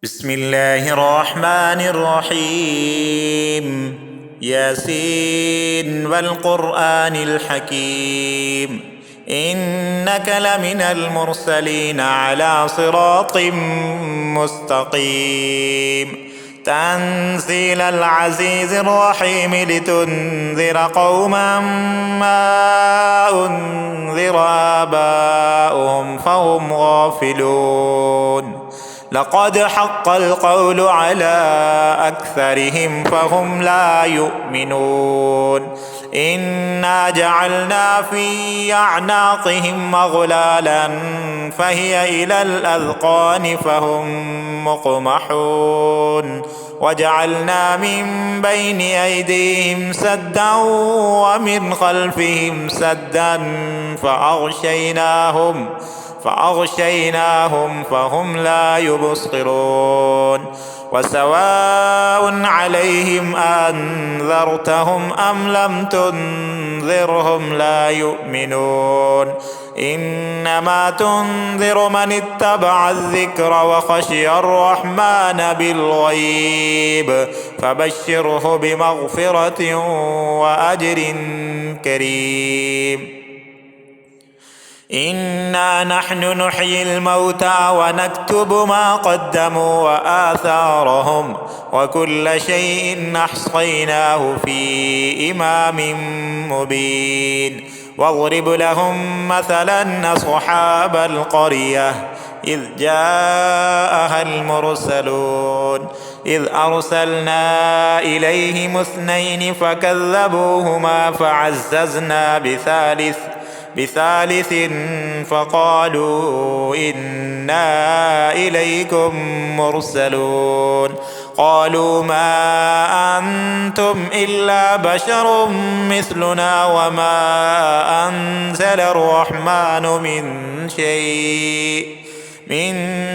بسم الله الرحمن الرحيم. ياسين والقرآن الحكيم، إنك لمن المرسلين على صراط مستقيم. تنزيل العزيز الرحيم لتنذر قوما ما أنذر آباؤهم فهم غافلون. لقد حق القول على أكثرهم فهم لا يؤمنون. إنا جعلنا في أعناقهم أغلالا فهي إلى الأذقان فهم مقمحون. وجعلنا من بين أيديهم سدا ومن خلفهم سدا فأغشيناهم فهم لا يبصرون. وسواء عليهم أنذرتهم أم لم تنذرهم لا يؤمنون. إنما تنذر من اتبع الذكر وخشي الرحمن بالغيب فبشره بمغفرة وأجر كريم. إنا نحن نحيي الموتى ونكتب ما قدموا وآثارهم وكل شيء أحصيناه في إمام مبين. واضرب لهم مثلا أصحاب القرية إذ جاءها المرسلون إذ أرسلنا إليهم 2 فكذبوهما فعززنا بثالث فقالوا إنا إليكم مرسلون. قالوا ما أنتم إلا بشر مثلنا وما أنزل الرحمن من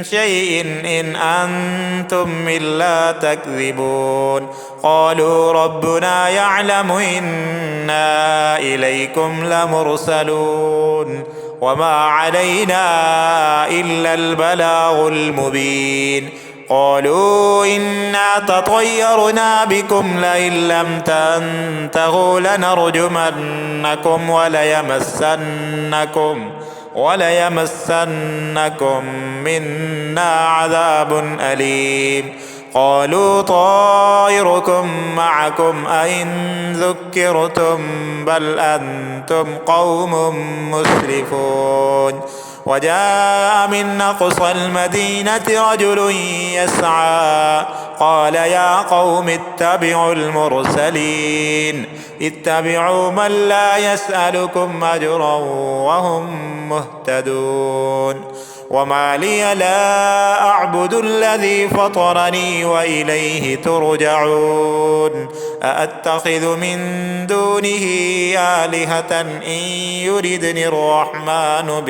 شيء إن أنتم إلا تكذبون. قالوا ربنا يعلم إنا إليكم لمرسلون وما علينا إلا البلاغ المبين. قالوا إنا تطيرنا بكم لئن لم تنتهوا لنرجمنكم وليمسنكم منا عذاب أليم. قالوا طائركم معكم أئن ذكرتم بل أنتم قوم مسرفون. وجاء من أقصى المدينة رجل يسعى قال يا قوم اتبعوا المرسلين اتبعوا من لا يسألكم أجرا وهم مهتدون. وما لي لا أعبد الذي فطرني وإليه ترجعون. أأتخذ من دونه آلهة إن يردني الرحمن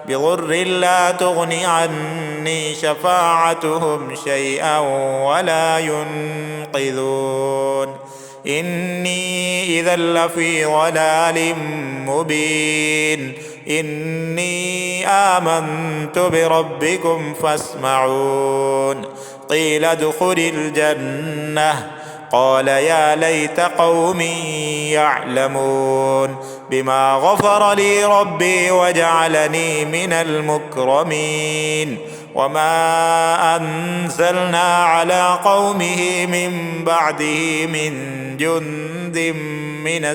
بضر لا تغن عني شفاعتهم شيئا ولا ينقذون. إني إذا لفي ضلال مبين. إني آمنت بربكم فاسمعون. قيل ادخل الجنة قال يا ليت قومي يعلمون بما غفر لي ربي وجعلني من المكرمين. وما أنزلنا على قومه من بعده من جند من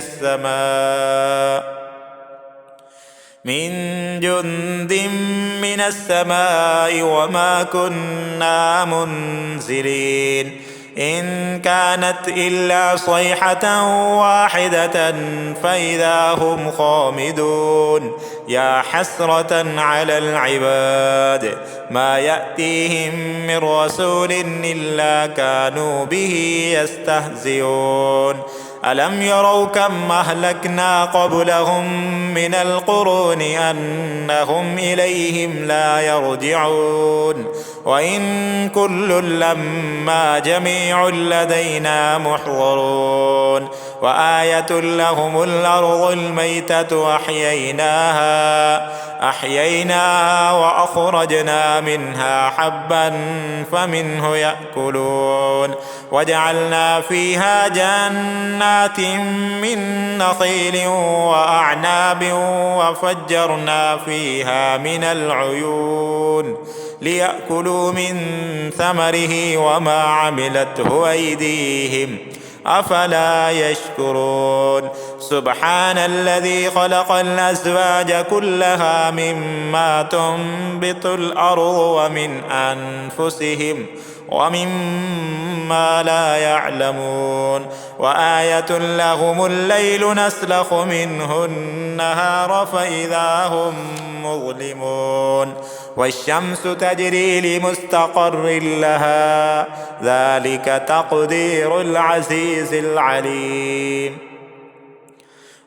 السماء وما كنا منزلين. إن كانت إلا صيحة واحدة فإذا هم خامدون. يا حسرة على العباد ما يأتيهم من رسول إلا كانوا به يستهزئون. ألم يروا كم أهلكنا قبلهم من القرون أنهم إليهم لا يرجعون. وإن كل لما جميع لدينا محضرون. وآية لهم الأرض الميتة أحييناها أحييناها وأخرجنا منها حبا فمنه يأكلون وجعلنا فيها جنات من نخيل وأعناب وفجرنا فيها من العيون ليأكلوا من ثمره وما عملته أيديهم أفلا يشكرون سبحان الذي خلق الأزواج كلها مما تنبت الأرض ومن أنفسهم ومما لا يعلمون وآية لهم الليل نسلخ منه النهار فإذا هم مظلمون والشمس تجري لمستقر لها ذلك تقدير العزيز العليم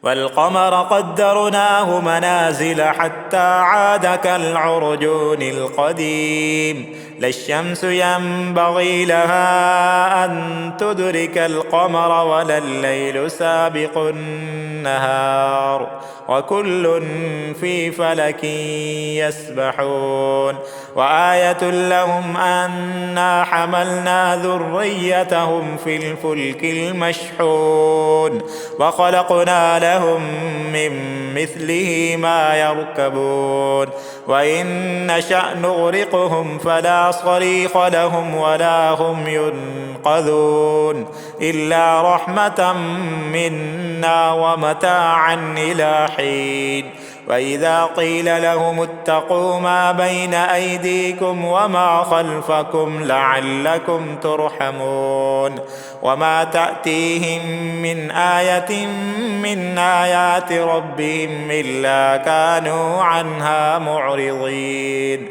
والقمر قدرناه منازل حتى عاد كالعرجون القديم لا الشمس ينبغي لها أن تدرك القمر ولا الليل سابق النهار وكل في فلك يسبحون وآية لهم أنا حملنا ذريتهم في الفلك المشحون وخلقنا لهم من مثله ما يركبون وإن نشأ نغرقهم فلا صريخ لهم ولا هم ينقذون إلا رحمة منا ومتاعا إلى حين وإذا قيل لهم اتقوا ما بين أيديكم وما خلفكم لعلكم ترحمون وما تأتيهم من آية من آيات ربهم إلا كانوا عنها معرضين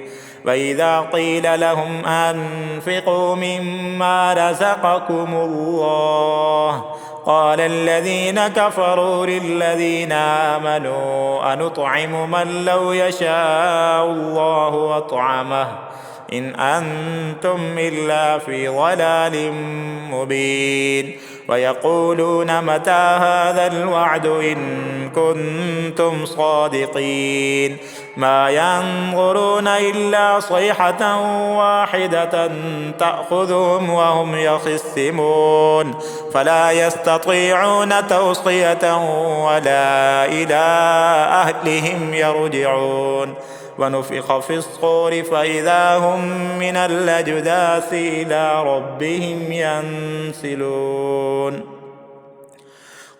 وإذا قيل لهم أنفقوا مما رزقكم الله قال الذين كفروا للذين آمنوا أنطعم من لو يشاء الله أطعمه إن أنتم إلا في ضلال مبين ويقولون متى هذا الوعد إن كنتم صادقين ما ينظرون إلا صيحة واحدة تأخذهم وهم يخصمون فلا يستطيعون توصية ولا إلى أهلهم يرجعون ونفخ في الصور فإذا هم من الأجداث إلى ربهم ينسلون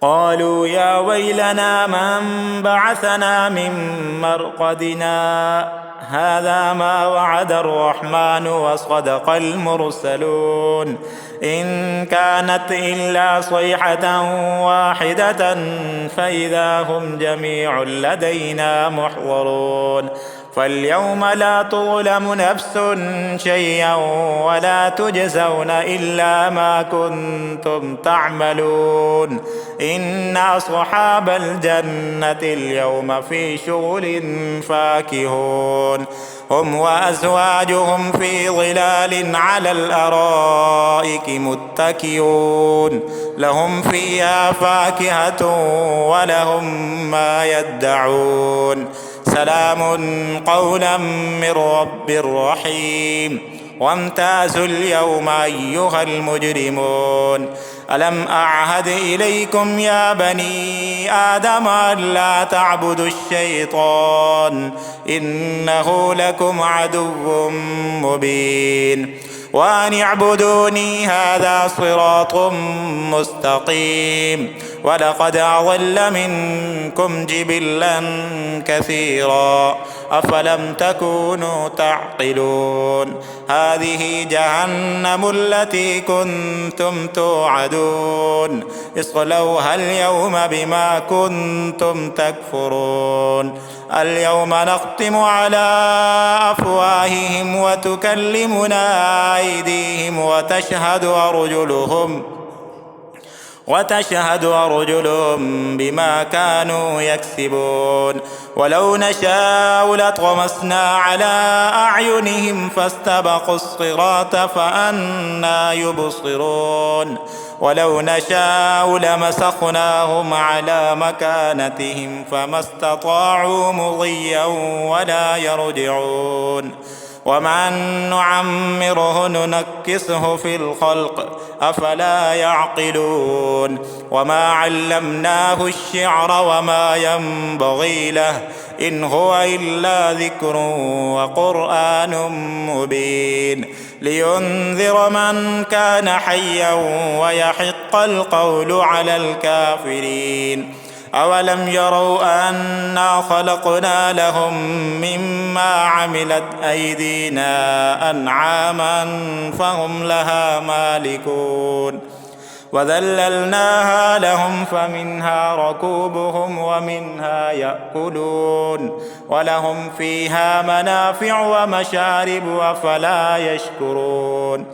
قالوا يا ويلنا من بعثنا من مرقدنا هذا ما وعد الرحمن وصدق المرسلون إن كانت إلا صيحة واحدة فإذا هم جميع لدينا محضرون فاليوم لا تظلم نفس شيئا ولا تجزون إلا ما كنتم تعملون إن أصحاب الجنة اليوم في شغل فاكهون هم وأزواجهم في ظلال على الأرائك متكئون لهم فيها فاكهة ولهم ما يدعون سلام قولا من رب رحيم وامتازوا اليوم أيها المجرمون ألم أعهد إليكم يا بني آدم ألا تعبدوا الشيطان إنه لكم عدو مبين وأن اعبدوني هذا صراط مستقيم ولقد أضل منكم جبلا كثيرا أفلم تكونوا تعقلون هذه جهنم التي كنتم توعدون اصلوها اليوم بما كنتم تكفرون اليوم نختم على أفواههم وتكلمنا أيديهم وتشهد أرجلهم بما كانوا يكسبون ولو نشاء لطمسنا على أعينهم فاستبقوا الصراط فأنى يبصرون ولو نشاء لمسخناهم على مكانتهم فما استطاعوا مضيا ولا يرجعون ومن نعمره ننكسه في الخلق أفلا يعقلون وما علمناه الشعر وما ينبغي له إن هو إلا ذكر وقرآن مبين لينذر من كان حيا ويحق القول على الكافرين أولم يروا أنا خلقنا لهم مما عملت أيدينا أنعاما فهم لها مالكون وذللناها لهم فمنها ركوبهم ومنها يأكلون ولهم فيها منافع ومشارب أفلا يشكرون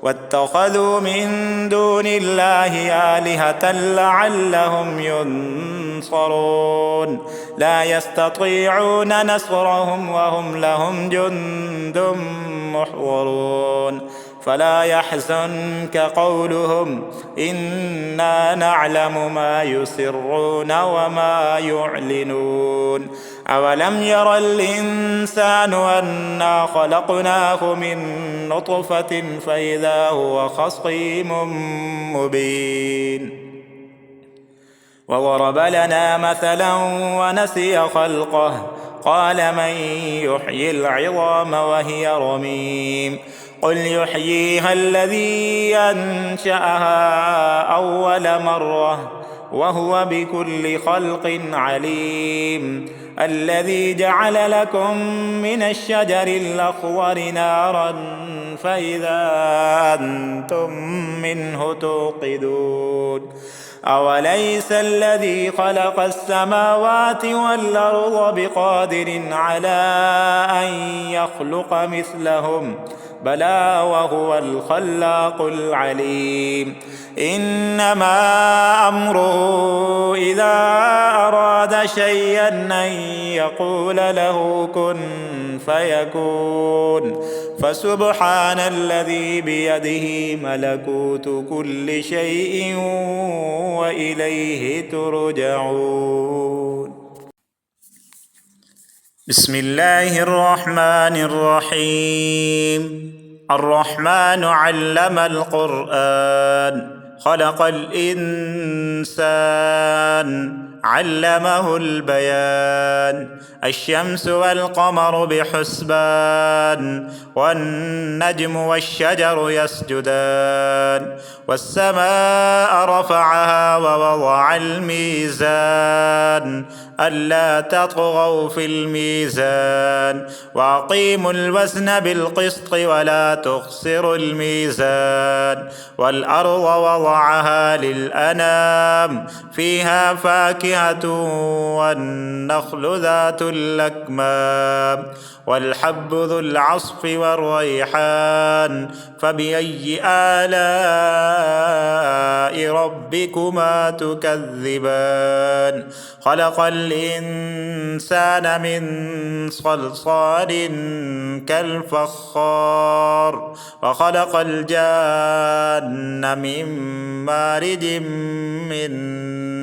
واتخذوا من دون الله آلهة لعلهم ينصرون لا يستطيعون نصرهم وهم لهم جند محضرون فلا يحزنك قولهم إنا نعلم ما يسرون وما يعلنون أولم ير الإنسان أنا خلقناه من نطفة فإذا هو خصيم مبين وضرب لنا مثلا ونسي خلقه قال من يحيي العظام وهي رميم قل يحييها الذي أنشأها أول مرة وهو بكل خلق عليم الذي جعل لكم من الشجر الأخضر نارا فإذا أنتم منه توقدون أوليس الذي خلق السماوات والأرض بقادر على أن يخلق مثلهم بلى وهو الخلاق العليم إنما أمره إذا أراد شيئا أن يقول له كن فيكون فسبحان الذي بيده ملكوت كل شيء وإليه ترجعون بسم الله الرحمن الرحيم الرحمن علم القرآن خلق الإنسان علمه البيان الشمس والقمر بحسبان والنجم والشجر يسجدان والسماء رفعها ووضع الميزان ألا تطغوا في الميزان وأقيموا الوزن بالقسط ولا تخسروا الميزان والأرض وضعها للأنام فيها فاكهة والنخل ذات الأكمام والحب ذو العصف والريحان فبأي آلاء ربكما تكذبان خلق الإنسان من صلصال كالفخار وخلق الجان من مارج من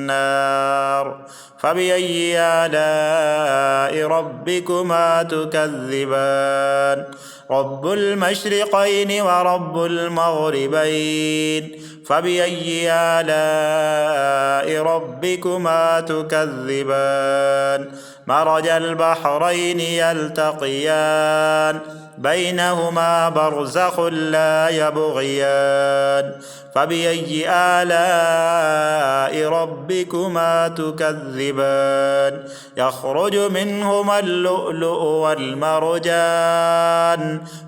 نار فبأي آلاء ربكما تكذبان رب المشرقين ورب المغربين فبأي آلاء ربكما تكذبان مرج البحرين يلتقيان بينهما برزخ لا يبغيان فبأي آلاء ربكما تكذبان يخرج منهما اللؤلؤ والمرجان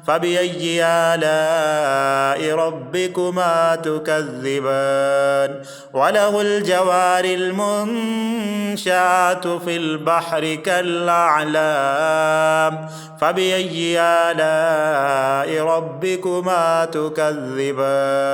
فبأي آلاء ربكما تكذبان وله الجوار المنشآت في البحر كالأعلام فبأي آلاء ربكما تكذبان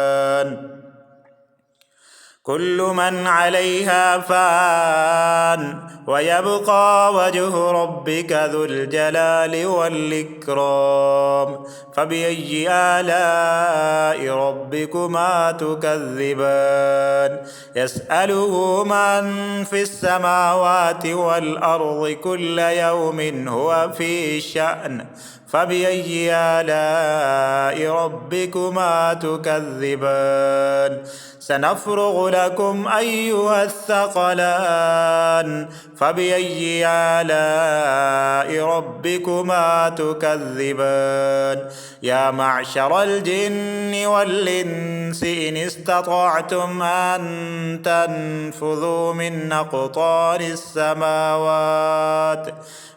كل من عليها فان ويبقى وجه ربك ذو الجلال والإكرام فبأي آلاء ربكما تكذبان يسأله من في السماوات والأرض كل يوم هو في شأن فبأي آلاء ربكما تكذبان سنفرغ لكم أيها الثقلان فبأي آلاء ربكما تكذبان يا معشر الجن والإنس إن استطعتم أن تنفذوا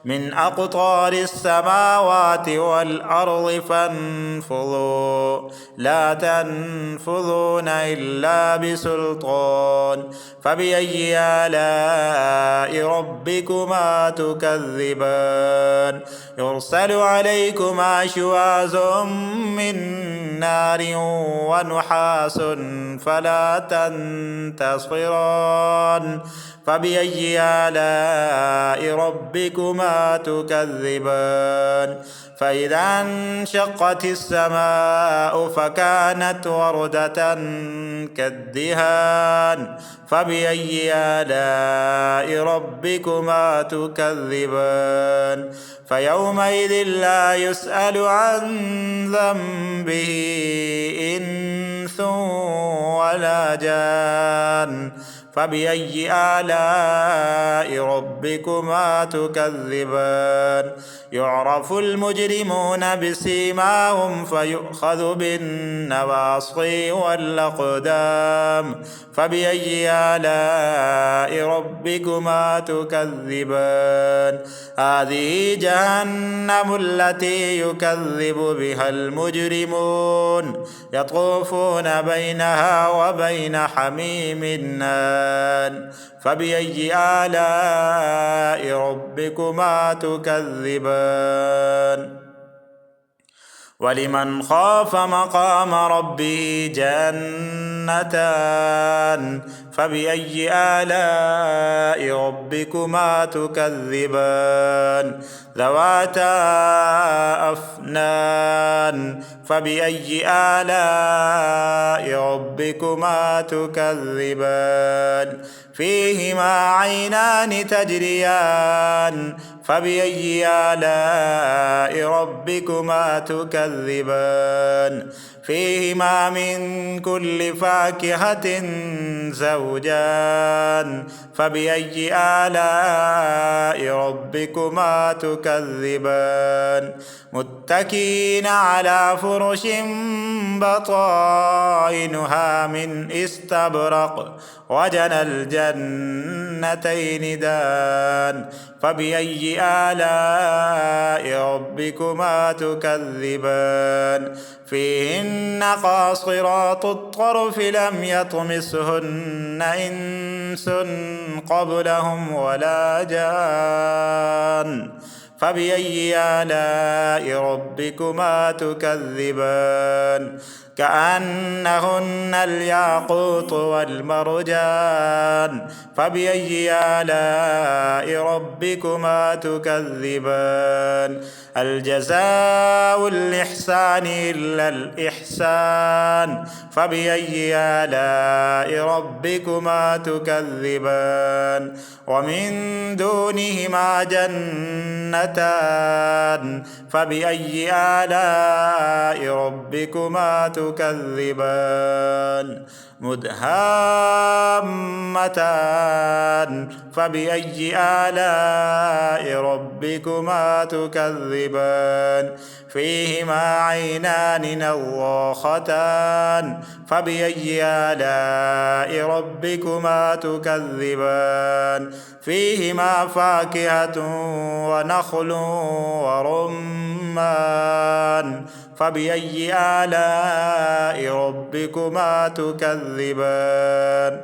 من أقطار السماوات والأرض فانفذوا لا تنفذون إلا بسلطان فبأي آلاء ربكما تكذبان يرسل عليكما شواظ من نار ونحاس فلا تنتصران فبأي آلاء ربكما تكذبان فإذا انشقت السماء فكانت وردة كالدهان فبأي آلاء ربكما تكذبان فيومئذ لا يسأل عن ذنبه إنس ولا جان فبأي آلاء ربكما تكذبان يعرف المجرمون بسيماهم فيؤخذ بالنواصي والأقدام فبأي آلاء ربكما تكذبان هذه جهنم التي يكذب بها المجرمون يطوفون بينها وبين حميم النان فبأي آلاء ربكما تكذبان ولمن خاف مقام ربه جنتان فبأي آلاء ربكما تكذبان ذواتا أفنان فبأي آلاء ربكما تكذبان فيهما عينان تجريان فبأي آلاء ربكما تكذبان فيهما من كل فاكهة زوجان فبأي آلاء ربكما تكذبان متكئين على فرش بطائنها من استبرق وجنى الجنتين دان فبأي آلاء ربكما تكذبان فيهن قاصرات الطرف لم يطمسهن إنس قبلهم ولا جان فبأي آلاء ربكما تكذبان كأنهن الياقوت والمرجان فبأي آلاء ربكما تكذبان الجزاء الإحسان إلا الإحسان فبأي آلاء ربكما تكذبان ومن دونهما جنتان فبأي آلاء ربكما تكذبان مدهامتان فبأي آلاء ربكما تكذبان فيهما عينان نضاختان فبأي آلاء ربكما تكذبان فيهما فاكهة ونخل ورمان فبأي آلاء ربكما تكذبان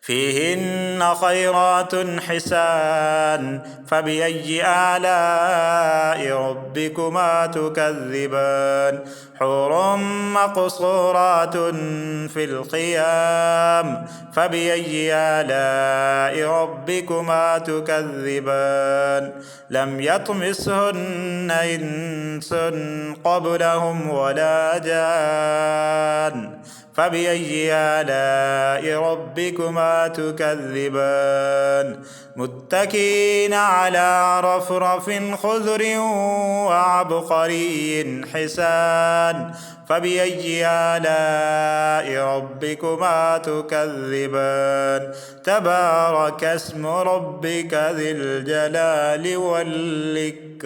فيهن خيرات حسان فبأي آلاء ربكما تكذبان حور مقصورات في الخيام فبأي آلاء ربكما تكذبان لم يطمسهن إنس قبلهم ولا جان فبأي آلاء ربكما تكذبان متكئين على رفرف خضر وعبقري حسان فبأي آلاء ربكما تكذبان تبارك اسم ربك ذي الجلال والإكرام.